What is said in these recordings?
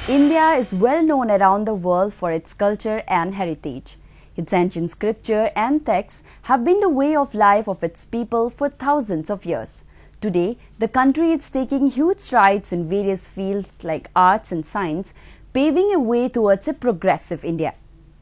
India is well known around the world for its culture and heritage. Its ancient scripture and texts have been the way of life of its people for thousands of years. Today, the country is taking huge strides in various fields like arts and science, paving a way towards a progressive India.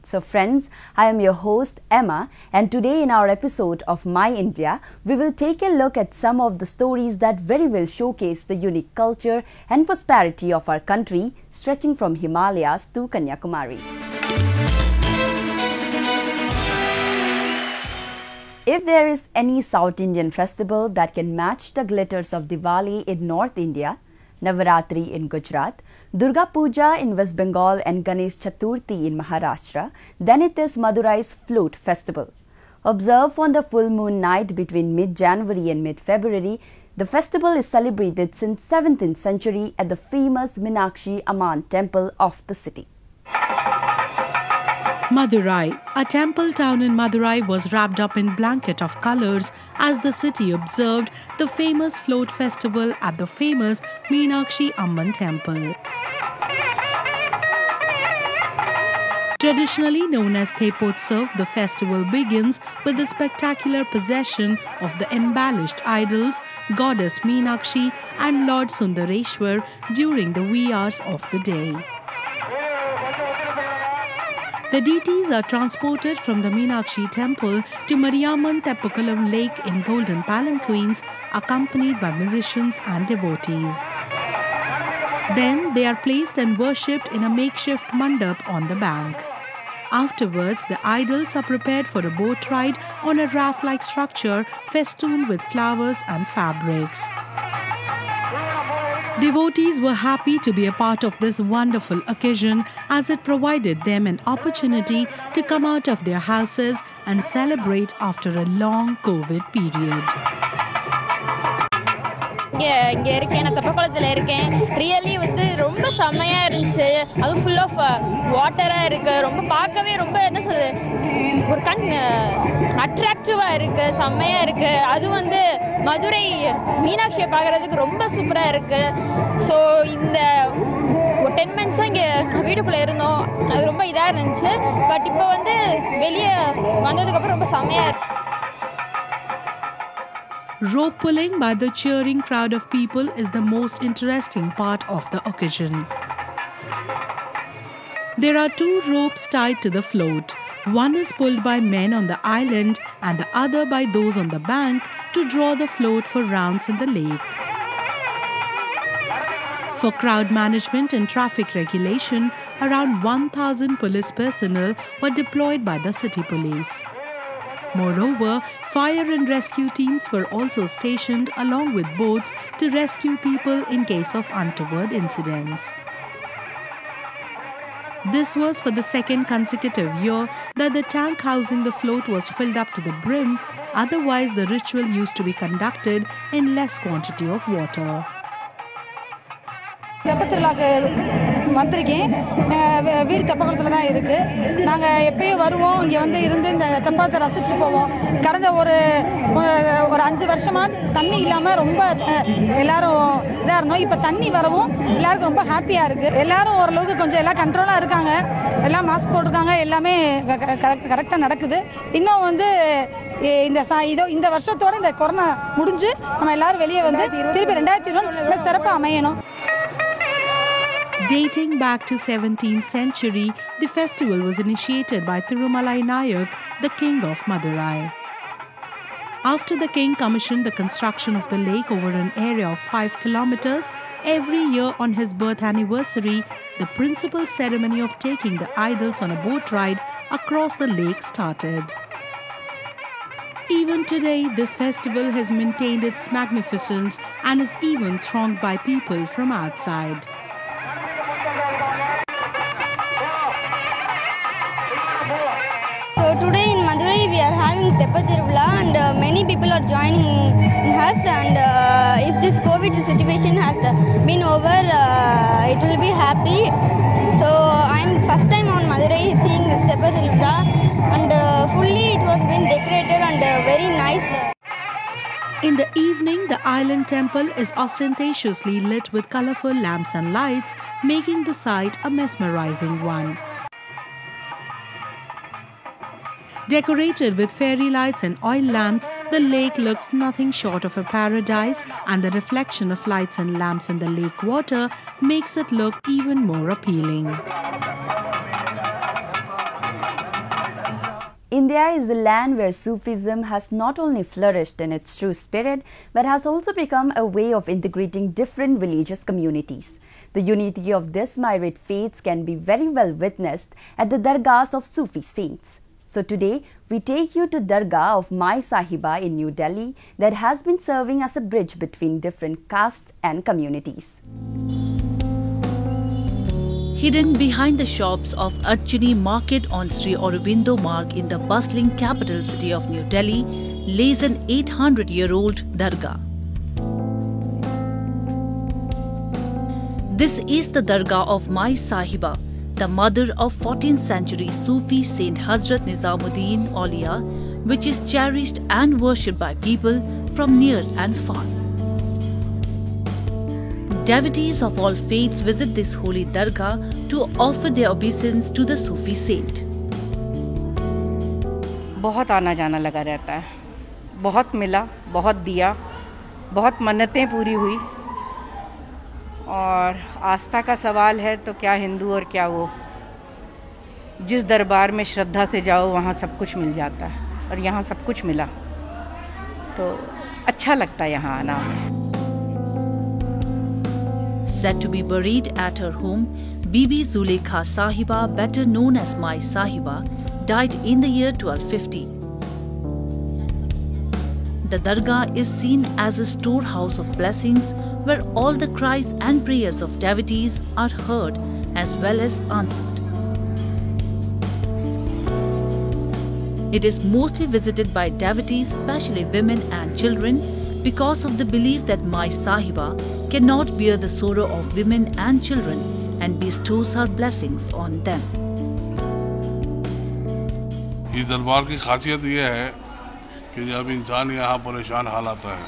So friends, I am your host Emma, and today in our episode of My India, we will take a look at some of the stories that very well showcase the unique culture and prosperity of our country, stretching from Himalayas to Kanyakumari. If there is any South Indian festival that can match the glitters of Diwali in North India, Navaratri in Gujarat, Durga Puja in West Bengal and Ganesh Chaturthi in Maharashtra, then it is Madurai's Float Festival. Observed on the full moon night between mid-January and mid-February, the festival is celebrated since 17th century at the famous Meenakshi Amman temple of the city. Madurai, a temple town in Madurai, was wrapped up in blanket of colors as the city observed the famous float festival at the famous Meenakshi Amman temple. Traditionally known as Thepotsav, the festival begins with the spectacular procession of the embellished idols, goddess Meenakshi and Lord Sundareshwar during the wee hours of the day. The deities are transported from the Meenakshi temple to Mariamman Teppukalam lake in golden palanquins, accompanied by musicians and devotees. Then they are placed and worshipped in a makeshift mandap on the bank. Afterwards, the idols are prepared for a boat ride on a raft-like structure festooned with flowers and fabrics. Devotees were happy to be a part of this wonderful occasion as it provided them an opportunity to come out of their houses and celebrate after a long COVID period. இங்கே இருக்கேன், நான் தெப்பக்குளத்தில் இருக்கேன். Really வந்து ரொம்ப செம்மையாக இருந்துச்சு. அது full of வாட்டராக இருக்குது. ரொம்ப பார்க்கவே ரொம்ப என்ன சொல்கிறது, ஒரு கண் அட்ராக்டிவாக இருக்குது, செம்மையாக இருக்குது. அது வந்து மதுரை மீனாட்சியை பார்க்குறதுக்கு ரொம்ப சூப்பராக இருக்குது. ஸோ இந்த ஒரு 10 months இங்கே வீட்டுக்குள்ளே இருந்தோம். அது ரொம்ப இதாக இருந்துச்சு. பட் இப்போ வந்து வெளியே வந்ததுக்கப்புறம் ரொம்ப செம்மையாக இருக்கு. Rope pulling by the cheering crowd of people is the most interesting part of the occasion. There are 2 ropes tied to the float. One is pulled by men on the island and the other by those on the bank to draw the float for rounds in the lake. For crowd management and traffic regulation, around 1,000 police personnel were deployed by the city police. Moreover, fire and rescue teams were also stationed along with boats to rescue people in case of untoward incidents. This was for the second consecutive year that the tank housing the float was filled up to the brim, otherwise the ritual used to be conducted in less quantity of water. தெப்பத்திருவிழாக்கு வந்திருக்கேன். வீடு தெப்பக்குளத்தில் தான் இருக்குது. நாங்கள் எப்பயும் வருவோம், இங்கே வந்து இருந்து இந்த தெப்பத்தை ரசித்து போவோம். கடந்த ஒரு 5 வருஷமாக தண்ணி இல்லாமல் ரொம்ப எல்லோரும் இதாக இருந்தோம். இப்போ தண்ணி வரவும் எல்லாருக்கும் ரொம்ப ஹாப்பியாக இருக்குது. எல்லோரும் ஓரளவுக்கு கொஞ்சம் எல்லாம் கண்ட்ரோலாக இருக்காங்க. எல்லாம் மாஸ்க் போட்டிருக்காங்க. எல்லாமே கரெக்டாக நடக்குது. இன்னும் வந்து இந்த வருஷத்தோட இந்த கொரோனா முடிஞ்சு நம்ம எல்லோரும் வெளியே வந்து திருப்பி 2020 சிறப்பாக அமையணும். Dating back to 17th century, the festival was initiated by Thirumalai Nayak, the king of Madurai. After the king commissioned the construction of the lake over an area of 5 kilometers, every year on his birth anniversary, the principal ceremony of taking the idols on a boat ride across the lake started. Even today, this festival has maintained its magnificence and is even thronged by people from outside. So today in Madurai we are having Theppathiruvila and many people are joining us, and if this COVID situation has been over, it will be happy. So I'm first time on Madurai seeing this Theppathiruvila, and fully it was been decorated and very nice. In the evening, the island temple is ostentatiously lit with colorful lamps and lights, making the sight a mesmerizing one. Decorated with fairy lights and oil lamps, the lake looks nothing short of a paradise, and the reflection of lights and lamps in the lake water makes it look even more appealing. India is a land where Sufism has not only flourished in its true spirit, but has also become a way of integrating different religious communities. The unity of this myriad faiths can be very well witnessed at the dargahs of Sufi saints. So today, we take you to Dargah of Mai Sahiba in New Delhi that has been serving as a bridge between different castes and communities. Hidden behind the shops of Archini Market on Sri Aurobindo Marg in the bustling capital city of New Delhi lays an 800-year-old Dargah. This is the Dargah of Mai Sahiba, the mother of 14th century Sufi Saint Hazrat Nizamuddin Auliya, which is cherished and worshipped by people from near and far. Devotees of all faiths visit this holy dargah to offer their obeisance to the Sufi saint. बहुत आना जाना लगा रहता है, बहुत मिला, बहुत दिया, बहुत मन्नतें पूरी हुई, और आस्था का सवाल है तो क्या हिंदू और क्या वो, जिस दरबार में श्रद्धा से जाओ वहाँ सब कुछ मिल जाता है, और यहाँ सब कुछ मिला, तो अच्छा लगता है यहाँ आना हमें. Said to be buried at her home, Bibi Zulekha Sahiba, better known as Mai Sahiba, died in the year 1250. The dargah is seen as a storehouse of blessings where all the cries and prayers of devotees are heard as well as answered. It is mostly visited by devotees, especially women and children, because of the belief that Mai Sahiba cannot bear the sorrow of women and children and bestows her blessings on them. इस दरबार की खासियत यह है कि जब इंसान यहाँ परेशान हाल आता है,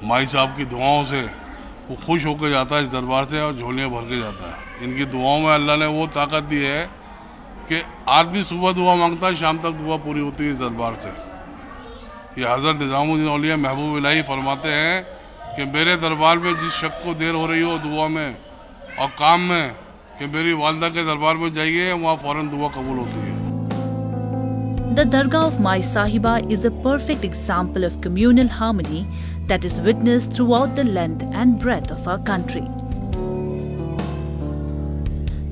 माई साहब की दुआओं से वो खुश होकर जाता है इस दरबार से और झोलियाँ भर के जाता है. इनकी दुआओं में अल्लाह ने वो ताकत दी है कि आदमी सुबह दुआ मांगता है, शाम तक दुआ पूरी होती है इस दरबार से. ये हज़रत निज़ामुद्दीन औलिया महबूब इलाही फरमाते हैं कि मेरे दरबार में जिस शख्स को देर हो रही हो दुआ में और काम में, कि मेरी वालदा के दरबार में जाइए, वहाँ फौरन दुआ कबूल होती है. The Dargah of Mai Sahiba is a perfect example of communal harmony that is witnessed throughout the length and breadth of our country.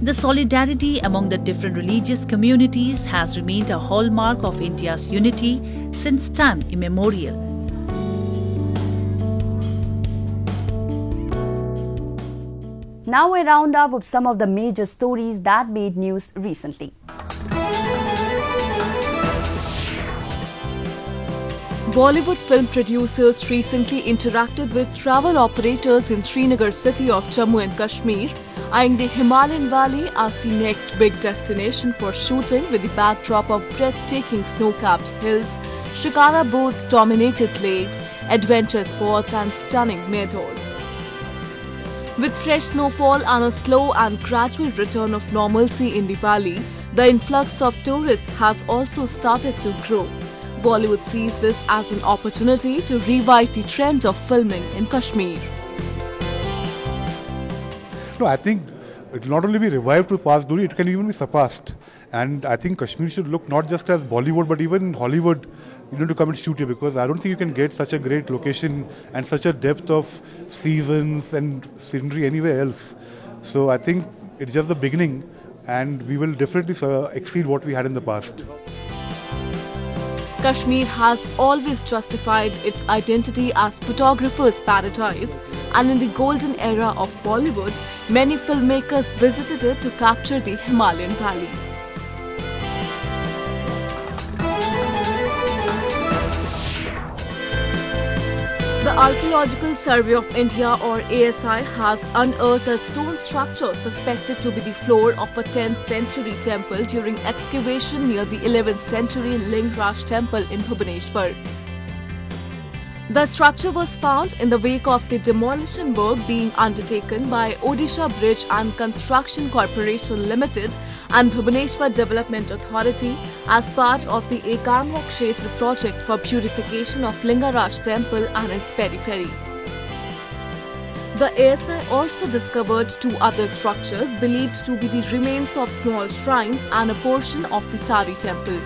The solidarity among the different religious communities has remained a hallmark of India's unity since time immemorial. Now a roundup of some of the major stories that made news recently. Bollywood film producers recently interacted with travel operators in Srinagar city of Jammu and Kashmir, eyeing the Himalayan Valley as the next big destination for shooting with the backdrop of breathtaking snow-capped hills, shikara boats dominated lakes, adventure spots and stunning meadows. With fresh snowfall and a slow and gradual return of normalcy in the valley, the influx of tourists has also started to grow. Bollywood sees this as an opportunity to revive the trend of filming in Kashmir. No, I think it will not only be revived to past glory, it can even be surpassed. And I think Kashmir should look not just as Bollywood, but even Hollywood, to come and shoot here, because I don't think you can get such a great location and such a depth of seasons and scenery anywhere else. So I think it's just the beginning, and we will definitely exceed what we had in the past. Kashmir has always justified its identity as photographer's paradise, and in the golden era of Bollywood, many filmmakers visited it to capture the Himalayan valley. The Archaeological Survey of India, or ASI, has unearthed a stone structure suspected to be the floor of a 10th century temple during excavation near the 11th century Lingaraj temple in Bhubaneswar. The structure was found in the wake of the demolition work being undertaken by Odisha Bridge and Construction Corporation Limited and Bhubaneswar Development Authority as part of the Ekanva Kshetra project for purification of Lingaraj temple and its periphery. The ASI also discovered 2 other structures believed to be the remains of small shrines and a portion of the Sari temple.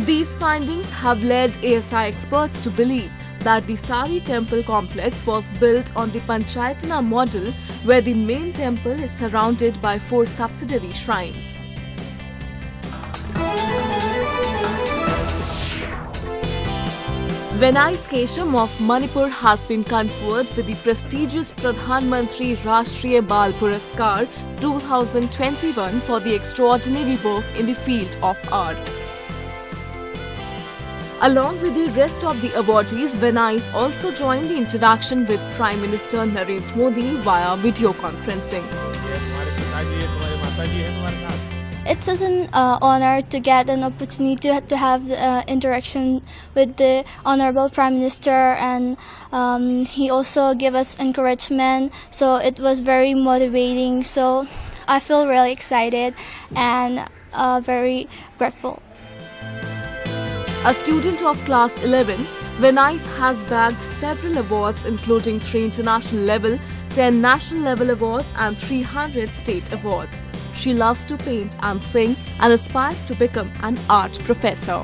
These findings have led ASI experts to believe that the Sari temple complex was built on the Panchayatana model, where the main temple is surrounded by 4 subsidiary shrines. Vinay Kesham of Manipur has been conferred with the prestigious Pradhan Mantri Rashtriya Bal Puraskar 2021 for the extraordinary work in the field of art. Along with the rest of the awardees, Vinay also joined the interaction with Prime Minister Narendra Modi via video conferencing. It's such an honor to get an opportunity to have interaction with the Honorable Prime Minister, and he also gave us encouragement, so it was very motivating. So I feel really excited and very grateful. A student of class 11, Vinay has bagged several awards including 3 international level, 10 national level awards and 300 state awards. She loves to paint and sing and aspires to become an art professor.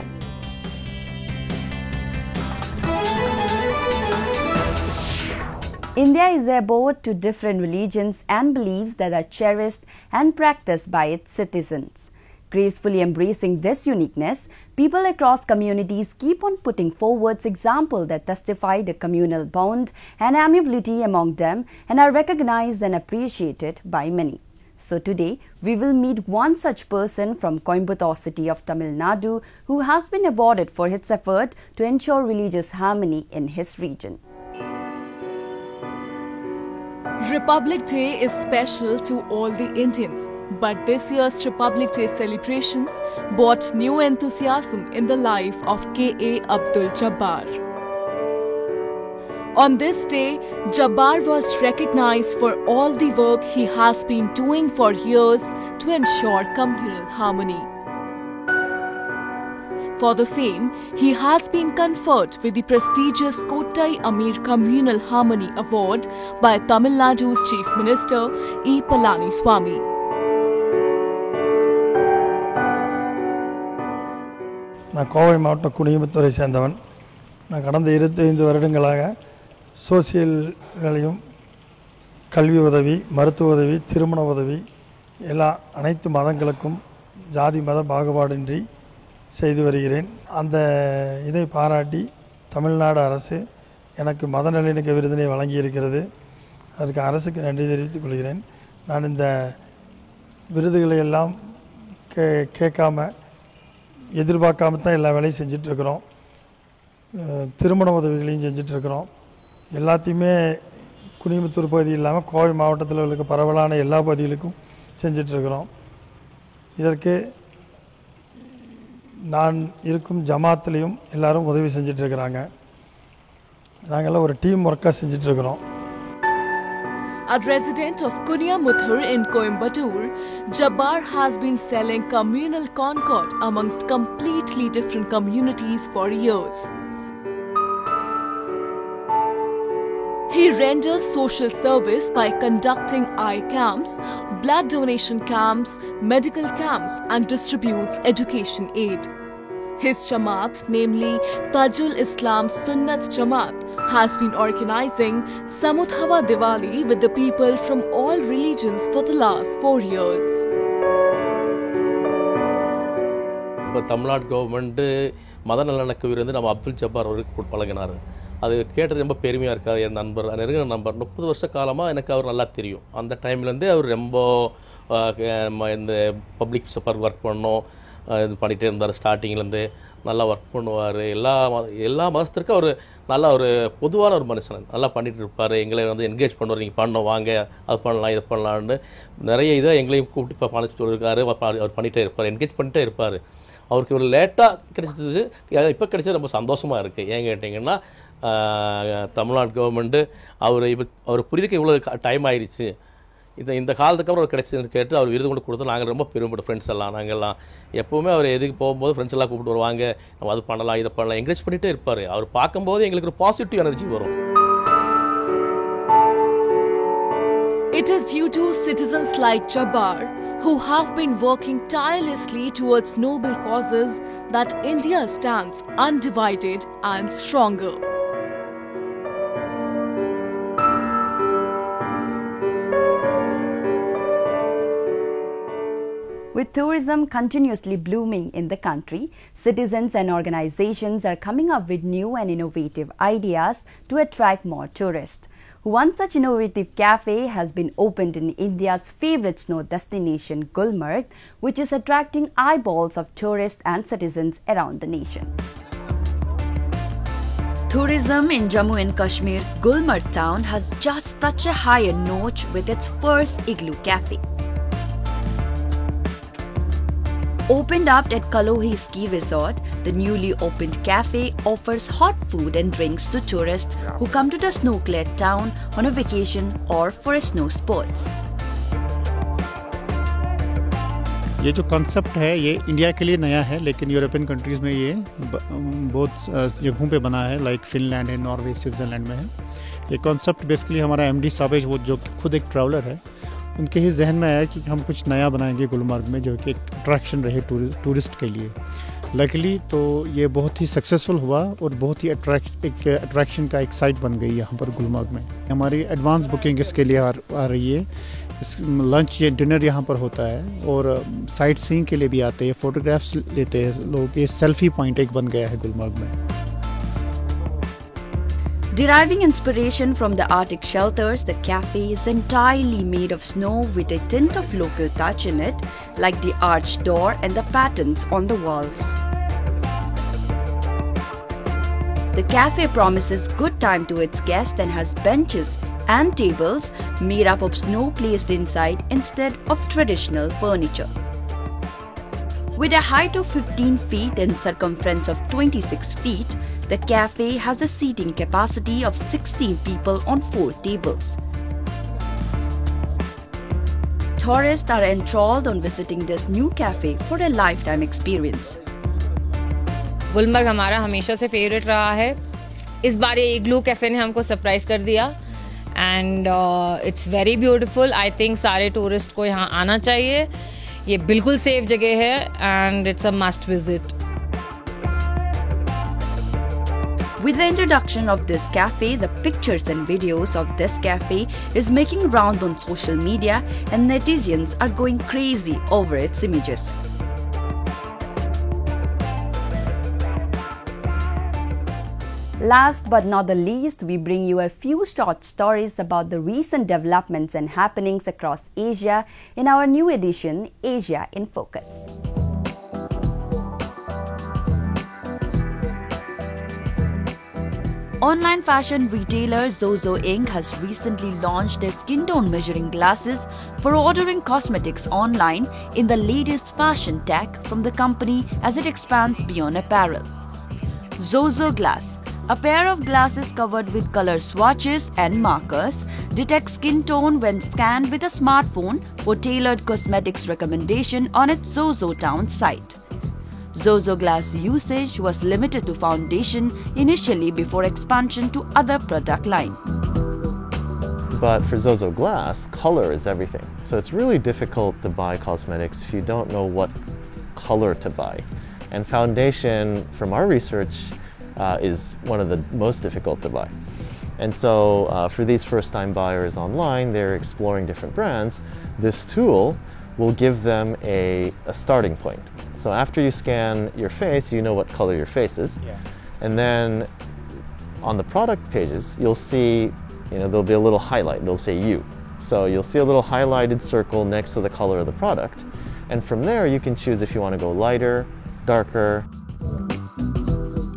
India is a abode to different religions and beliefs that are cherished and practiced by its citizens. Gracefully embracing this uniqueness, people across communities keep on putting forward examples that testify the communal bond and amiability among them and are recognized and appreciated by many. So today, we will meet one such person from Coimbatore city of Tamil Nadu who has been awarded for his effort to ensure religious harmony in his region. Republic Day is special to all the Indians, but this year's Republic Day celebrations brought new enthusiasm in the life of K.A. Abdul Jabbar. On this day, Jabbar was recognized for all the work he has been doing for years to ensure communal harmony. For the same, he has been conferred with the prestigious Kottai Amir Communal Harmony Award by Tamil Nadu's Chief Minister E. Palaniswamy. நான் கோவை மாவட்டம் குனியமுத்தூரை சேர்ந்தவன். நான் கடந்த 25 வருடங்களாக social வேலையும், கல்வி உதவி, மருத்துவ உதவி, திருமண உதவி அனைத்து மதங்களுக்கும் ஜாதி மத பாகுபாடின்றி செய்து வருகிறேன். அந்த இதை பாராட்டி தமிழ்நாடு அரசு எனக்கு மத நல்லிணக்க விருதினை வழங்கியிருக்கிறது. அதற்கு அரசுக்கு நன்றி தெரிவித்துக் கொள்கிறேன். நான் இந்த விருதுகளை எல்லாம் கேட்காம எதிர்பார்க்காம தான் எல்லா வேலையும் செஞ்சிட்ருக்கிறோம். திருமண உதவிகளையும் செஞ்சிட்ருக்கிறோம். எல்லாத்தையுமே குனியமுத்தூர் பகுதி இல்லாமல் கோவை மாவட்டத்தில் இருக்க பரவலான எல்லா பகுதிகளுக்கும் செஞ்சிட்ருக்கிறோம். இதற்கு நான் இருக்கும் ஜமாத்துலேயும் எல்லாரும் உதவி செஞ்சிட்ருக்கிறாங்க. நாங்கள்லாம் ஒரு டீம் ஒர்க்காக செஞ்சிட்ருக்கிறோம். A resident of Kunyamuthur in Coimbatore, Jabbar has been selling communal concord amongst completely different communities for years. He renders social service by conducting eye camps, blood donation camps, medical camps and distributes education aid. His Jamaat, namely Tajul Islam Sunnat Jamaat, has been organizing Samudhava Diwali with the people from all religions for the last 4 years. Tamil Nadu government மத நல்லிணக்க விருது நம்ம அப்துல் ஜப்பார் அவருக்கு வழங்கினார். அது கேட்டது ரொம்ப பெருமையாக இருக்காது. என் நண்பர், நெருங்கின நண்பர், 30 வருஷ காலமாக எனக்கு அவர் நல்லா தெரியும். அந்த டைம்லேருந்தே அவர் ரொம்ப இந்த பப்ளிக் சப்பர் ஒர்க் பண்ணோம், இது பண்ணிகிட்டே இருந்தார். ஸ்டார்டிங்லேருந்து நல்லா ஒர்க் பண்ணுவார். எல்லா மதத்திற்கும் அவர் நல்லா ஒரு பொதுவான ஒரு மனுஷன், நல்லா பண்ணிகிட்டு இருப்பார். எங்களை என்கேஜ் பண்ணுவார். நீங்கள் பண்ணோம், வாங்க, அது பண்ணலாம், இது பண்ணலான்னு நிறைய இதை எங்களையும் கூப்பிட்டு இப்போ பண்ண சொல்லியிருக்காரு. அவர் பண்ணிகிட்டே இருப்பார், என்கேஜ் பண்ணிகிட்டே இருப்பார். அவருக்கு ஒரு லேட்டாக கிடைச்சது, இப்போ கிடைச்சது ரொம்ப சந்தோஷமாக இருக்குது. ஏன் கேட்டிங்கன்னா தமிழ்நாடு கவர்மெண்ட்டு அவர் புரியுதுக்கு இவ்வளோ டைம் ஆயிடுச்சு, இந்த காலத்துக்கு அப்புறம் அவர் கிடைச்சதுன்னு கேட்டு அவர் விருது கொண்டு கொடுத்து நாங்கள் ரொம்ப பெருமைப்பட்ட ஃப்ரெண்ட்ஸ் எல்லாம். நாங்கள்லாம் எப்போவுமே அவர் எதுக்கு போகும்போது ஃப்ரெண்ட்ஸ் எல்லாம் கூப்பிட்டு வருவாங்க, நம்ம அது பண்ணலாம் இதை பண்ணலாம் என்கரேஜ் பண்ணிகிட்டே இருப்பார். அவர் பார்க்கும்போது எங்களுக்கு ஒரு பாசிட்டிவ் எனர்ஜி வரும். It is due to citizens like Jabbar, who have been working tirelessly towards noble causes, that India stands undivided and stronger. With tourism continuously blooming in the country, citizens and organizations are coming up with new and innovative ideas to attract more tourists. One such innovative cafe has been opened in India's favorite snow destination, Gulmarg, which is attracting eyeballs of tourists and citizens around the nation. Tourism in Jammu and Kashmir's Gulmarg town has just touched a higher notch with its first Igloo cafe. Opened up at Kalohi Ski Resort, the newly opened cafe offers hot food and drinks to tourists who come to the snow-clad town on a vacation or for snow sports. ये जो concept है ये India के लिए नया है, लेकिन European countries में ये बहुत जगहों पे बना है, लाइक फिनलैंड है, नॉर्वे, स्विट्ज़रलैंड में है। ये कॉन्सेप्ट बेसिकली हमारा MD साहब है, वो जो खुद एक ट्रैवलर है, उनके ही जहन में आया कि हम कुछ नया बनाएंगे गुलमर्ग में जो कि एक अट्रैक्शन रहे टूरिस्ट के लिए। लकीली तो ये बहुत ही सक्सेसफुल हुआ और बहुत ही अट्रैक्शन का एक साइट बन गई यहाँ पर गुलमर्ग में। हमारी एडवांस बुकिंग इसके लिए आ रही है। लंच या डिनर यहाँ पर होता है और साइट सीइंग के लिए भी आते हैं, फ़ोटोग्राफ्स लेते हैं लोग। ये सेल्फी पॉइंट एक बन गया है गुलमर्ग में। Deriving inspiration from the Arctic shelters, the cafe is entirely made of snow with a tint of local touch in it, like the arched door and the patterns on the walls. The cafe promises good time to its guests and has benches and tables made up of snow placed inside instead of traditional furniture. With a height of 15 feet and circumference of 26 feet, the cafe has a seating capacity of 16 people on 4 tables. Tourists are enthralled on visiting this new cafe for a lifetime experience. Gulmarg हमारा हमेशा से favourite रहा है। इस बार ये इग्लू cafe ने हमको surprise कर दिया and it's very beautiful. I think सारे टूरिस्ट को यहाँ आना चाहिए। ये बिल्कुल सेफ जगह है and it's a must visit. With the introduction of this cafe, the pictures and videos of this cafe is making round on social media and netizens are going crazy over its images. Last but not the least, we bring you a few short stories about the recent developments and happenings across Asia in our new edition, Asia in Focus. Online fashion retailer Zozo Inc. has recently launched their skin tone measuring glasses for ordering cosmetics online in the latest fashion tech from the company as it expands beyond apparel. Zozo Glass, a pair of glasses covered with color swatches and markers, detect skin tone when scanned with a smartphone for tailored cosmetics recommendation on its Zozo Town site. Zozo Glass usage was limited to foundation initially before expansion to other product line. But for Zozo Glass, color is everything. So it's really difficult to buy cosmetics if you don't know what color to buy. And foundation, from our research, is one of the most difficult to buy. And so for these first-time buyers online, they're exploring different brands. This tool will give them a starting point. So after you scan your face, you know what color your face is. Yeah. And then on the product pages, you'll see, there'll be a little highlight. It'll say you. So you'll see a little highlighted circle next to the color of the product. And from there, you can choose if you want to go lighter, darker.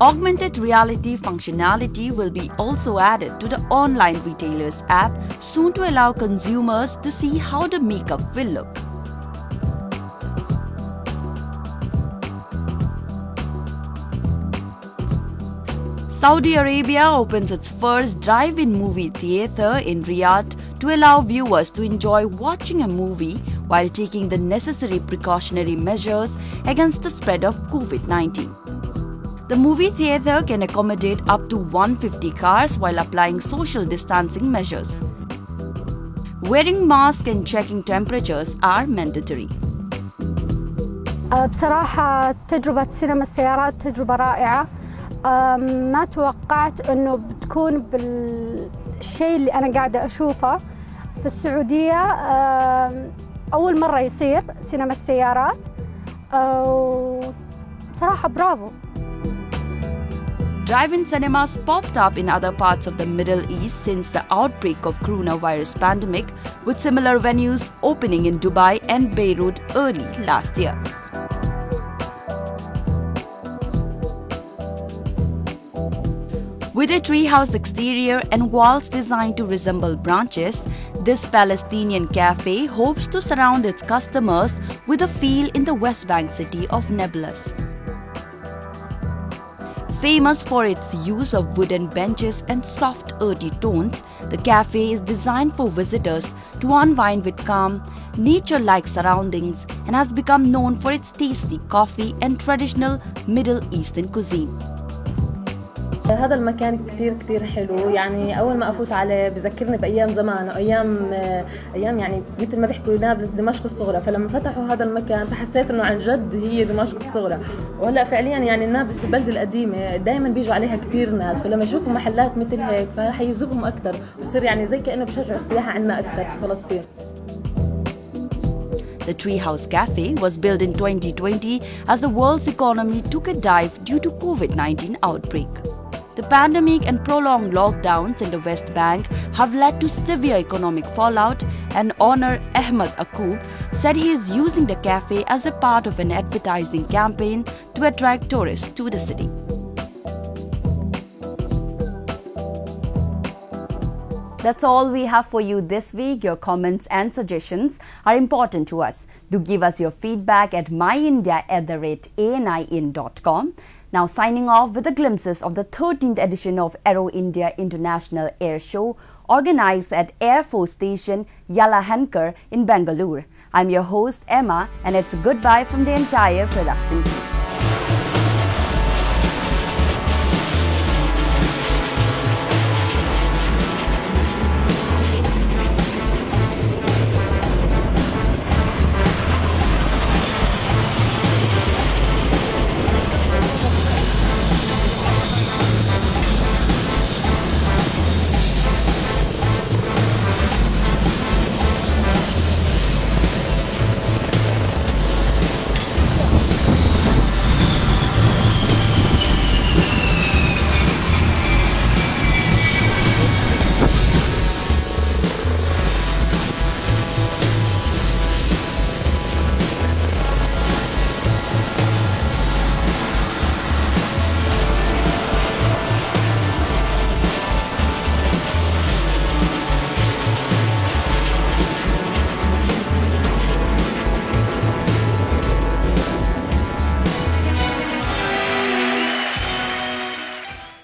Augmented reality functionality will be also added to the online retailer's app soon to allow consumers to see how the makeup will look. Saudi Arabia opens its first drive-in movie theatre in Riyadh to allow viewers to enjoy watching a movie while taking the necessary precautionary measures against the spread of COVID-19. The movie theatre can accommodate up to 150 cars while applying social distancing measures. Wearing masks and checking temperatures are mandatory. بصراحة تجربة سينما السيارات تجربة رائعة. ما توقعت أنه بتكون بالشيء اللي أنا قاعدة أشوفه في السعودية. أول مرة يصير سينما السيارات. بصراحة برافو. Drive-in cinemas popped up in other parts of the Middle East since the outbreak of coronavirus pandemic, with similar venues opening in Dubai and Beirut early last year. With a treehouse exterior and walls designed to resemble branches, this Palestinian cafe hopes to surround its customers with a feel in the West Bank city of Nablus. Famous for its use of wooden benches and soft, earthy tones, the cafe is designed for visitors to unwind with calm, nature-like surroundings and has become known for its tasty coffee and traditional Middle Eastern cuisine. هذا المكان كتير حلو، يعني أول ما أفوت عليه بذكرني بأيام زمان، أيام يعني مثل ما بيحكوا نابلس دمشق الصغرى، فلما فتحوا هذا المكان فحسيت إنه عن جد هي دمشق الصغرى، وهلا فعليا يعني نابلس البلدة القديمة دائما بيجوا عليها كتير ناس، فلما يشوفوا محلات مثل هيك فرح يجذبهم أكثر، ويصير يعني زي كأنه بشجعوا السياحة عندنا أكثر في فلسطين. The Treehouse Cafe was built in 2020 as the world's economy took a dive due to COVID-19 outbreak. The pandemic and prolonged lockdowns in the West Bank have led to severe economic fallout, and owner Ahmed Akub said he is using the cafe as a part of an advertising campaign to attract tourists to the city. That's all we have for you this week. Your comments and suggestions are important to us. Do give us your feedback at myindia@anin.com. Now signing off with the glimpses of the 13th edition of Aero India International Air Show organized at Air Force Station Yala Hankar in Bangalore. I'm your host Emma, and it's goodbye from the entire production team.